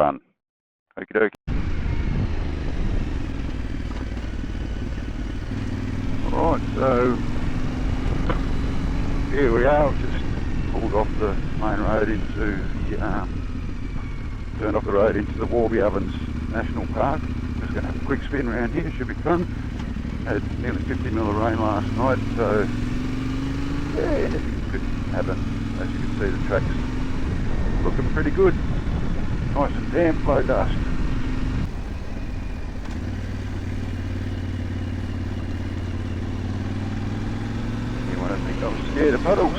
fun. Okie dokie. Alright, so here we are. I've just pulled off the main road into the, turned off the road into the Warby-Ovens National Park. Just going to have a quick spin around here, should be fun. Had nearly 50 mil of rain last night, so yeah, anything could happen. As you can see, the track's looking pretty good. Nice and damp, low dust. Anyone don't think I was scared of puddles?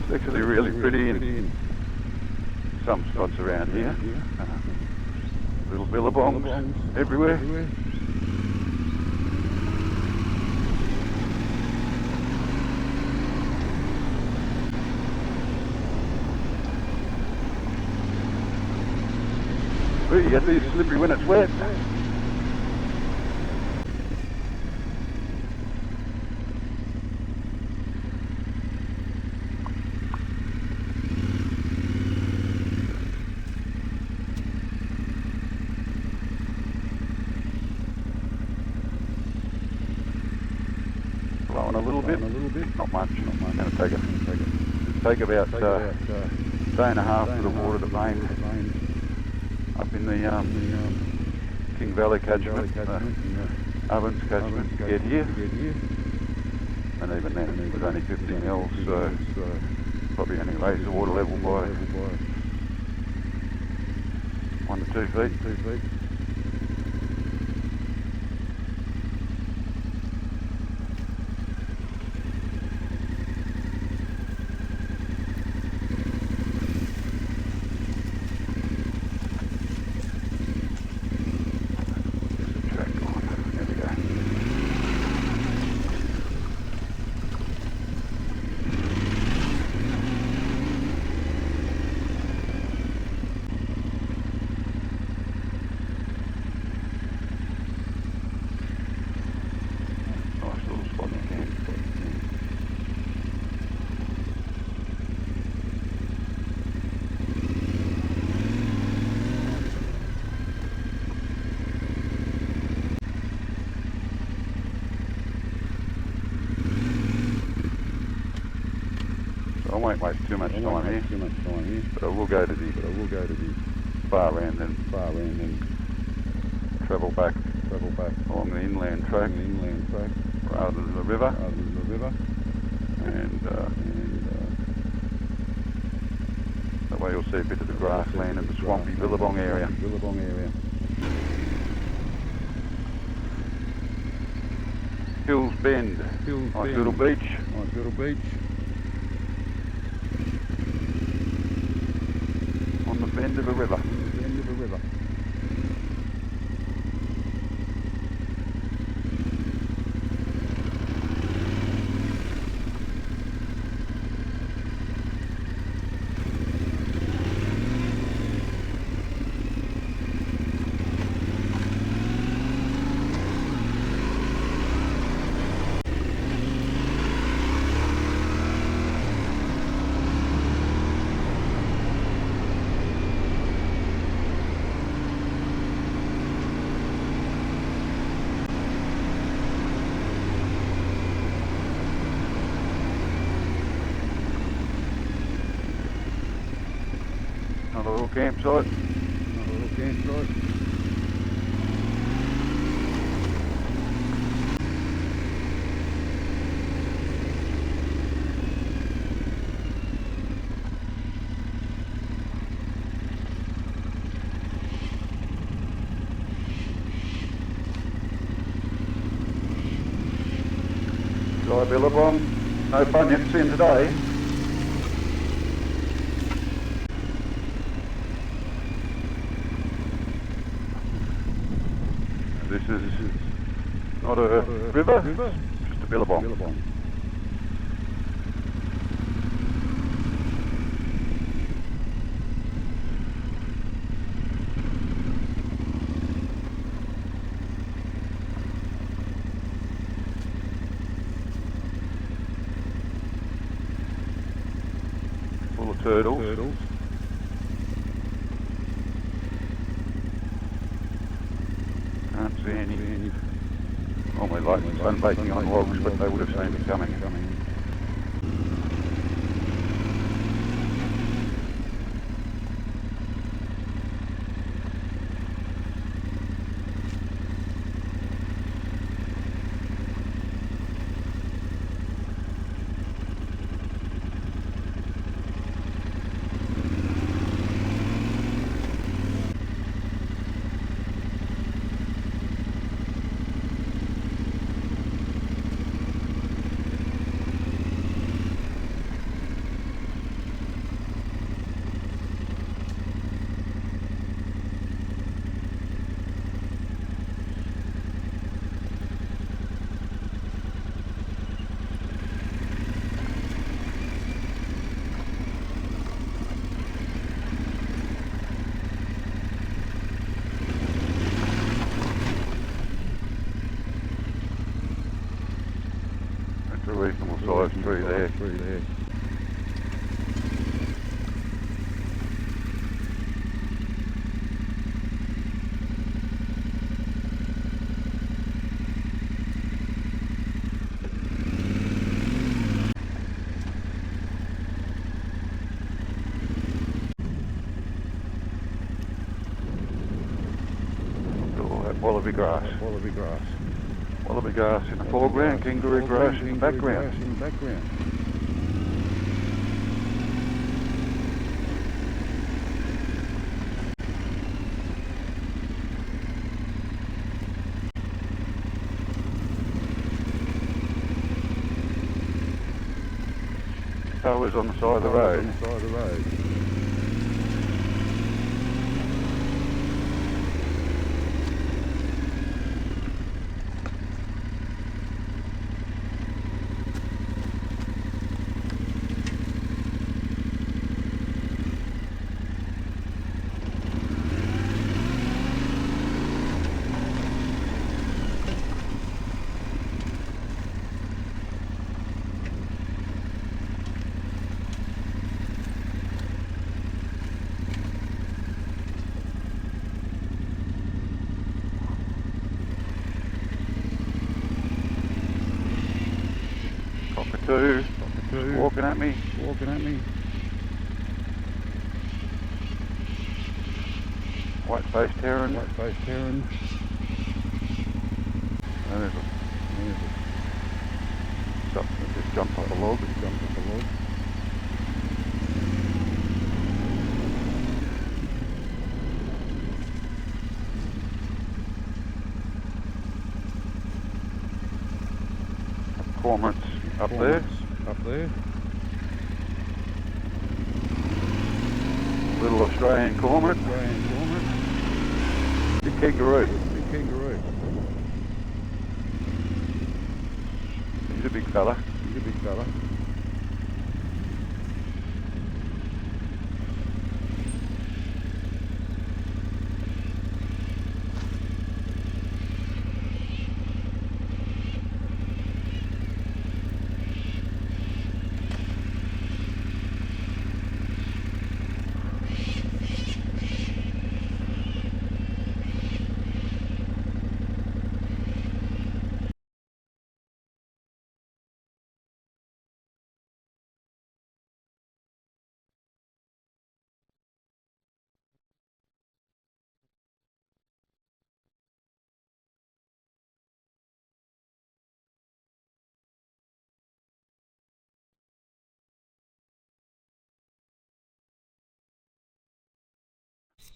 It's actually really pretty in some spots around here. Little billabongs everywhere. Ooh, you get these slippery when it's wet. Blowing a little bit, not much. Going to take about a day and a half for the water to wane up in the King Valley catchment, Ovens catchment to get here. And even then, it was only 50 mil, so probably only raised the water level by 1 to 2 feet. I won't waste too much time here, but I will go to the far end and travel back along the inland track rather than the river, and that way you'll see a bit of the grassland and the swampy billabong area. Hills Bend, nice little beach. On the bend of a river. Another little campsite. Dry billabong. No fun yet seen today. This is not a river, just a billabong. turtles. Can't see any. Normally like sunbaking on logs, but they would have seen me coming. A reasonable sized tree there. All that wallaby grass. Wallaby grass in the foreground, kangaroo grass in the background. Towers on the side of the road. Cockatoo, walking at me. White-faced heron. And there's something that just jumped off a log. Cormorants up there. Little Australian cormorant. Big kangaroo. He's a big fella.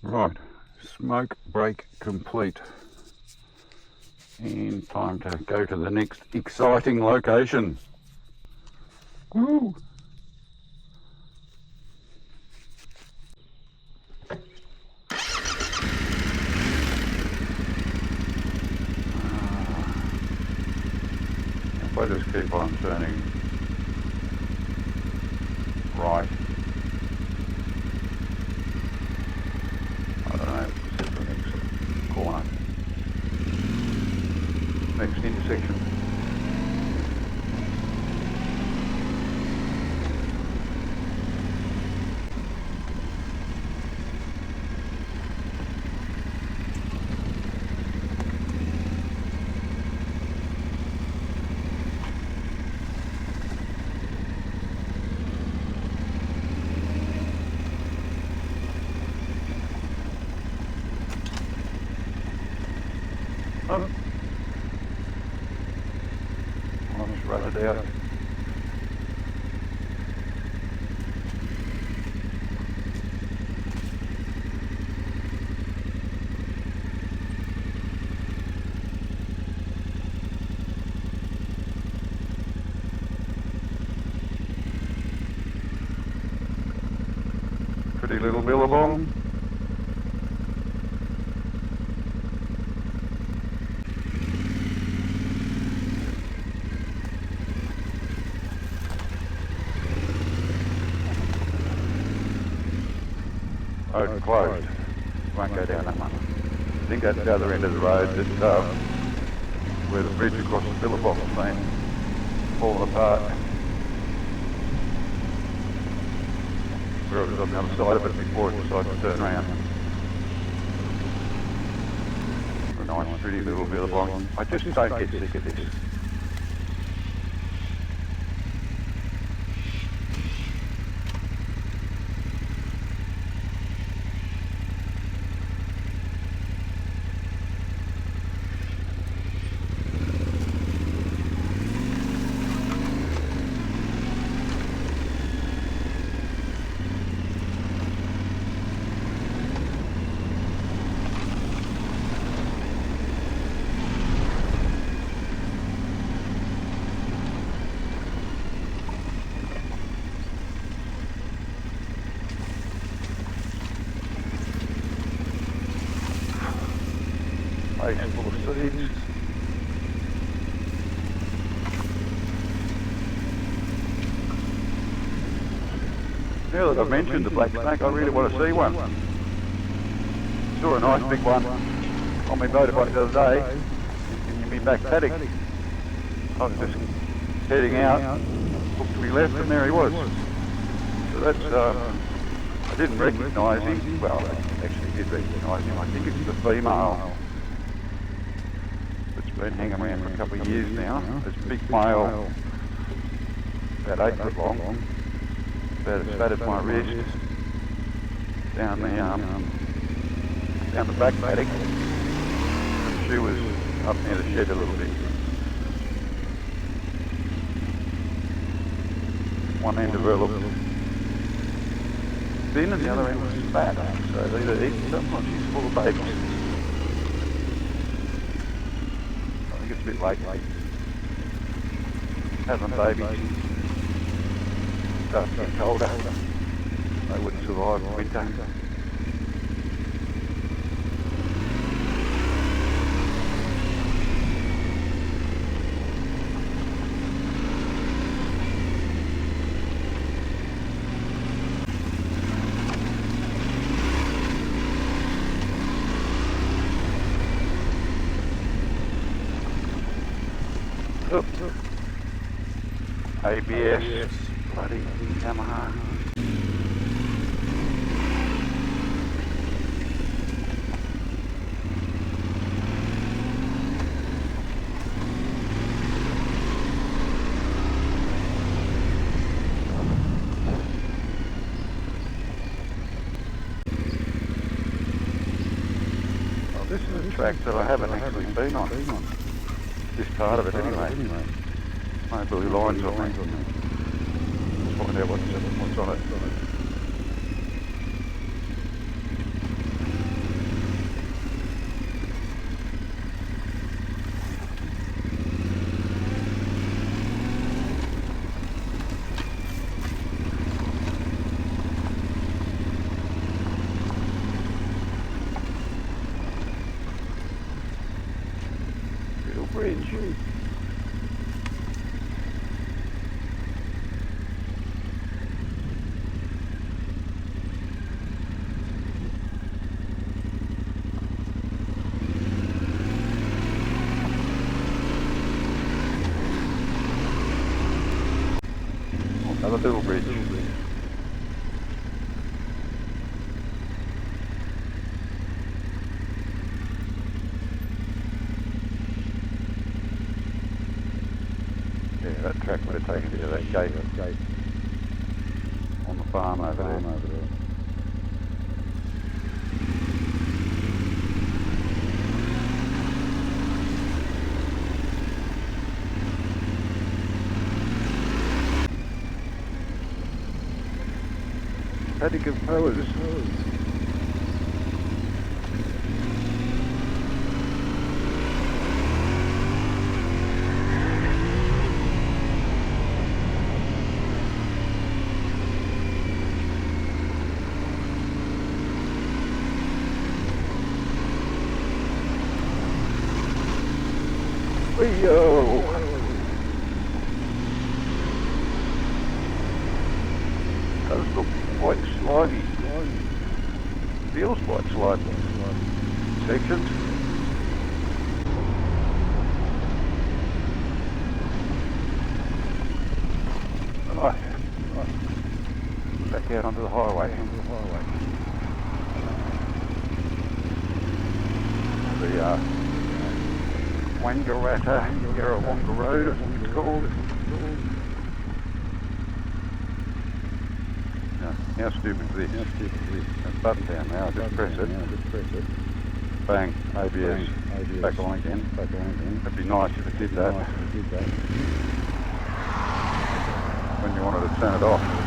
Right, smoke break complete, and time to go to the next exciting location. Woo! If I just keep on turning right, I don't know, this is the next corner, next intersection. Oh. I'll just run it out. Pretty little billabong. Road closed. Won't go down that one. I think that's the other end of the road, just where the bridge across the billabong is been falling apart. Where it was on the other side of it before it decided to turn around. A nice pretty little billabong. I just don't get sick of this. Place full of seeds. Now that I've mentioned the black snake, I really want to see one. Saw a nice big one on my motorbike the other day in my back paddock. I was just heading out, looked to my left, and there he was. So that's, I didn't recognise him. Well, I actually did recognise him. I think it's the female. Been hanging around for a couple of years now. It's a big male, about 8 foot long, about as fat as my wrist, down the back paddock. She was up near the shed a little bit. One end of her looked thin and the other end was fat, so they either eat something or she's full of babies. It's a bit late. Having babies. Starts to get colder. They wouldn't survive in winter. ABS, bloody Yamaha. Well, this is a track that I haven't actually been on. This part of it anyway. No blue lines on it. Let's find out what's on it. Little bridge. Another little bridge. Yeah, that track would have taken you to that gate on the farm over there. static of pillars. Does look quite slimy. Feels quite slimy. Sections. Right. Back out onto the highway. The Wangaratta Yarrawonga Road, I think it's called. How stupid is this? That button down now, just press it. Bang, ABS, back on again. That'd be nice if it did that. When you wanted to turn it off.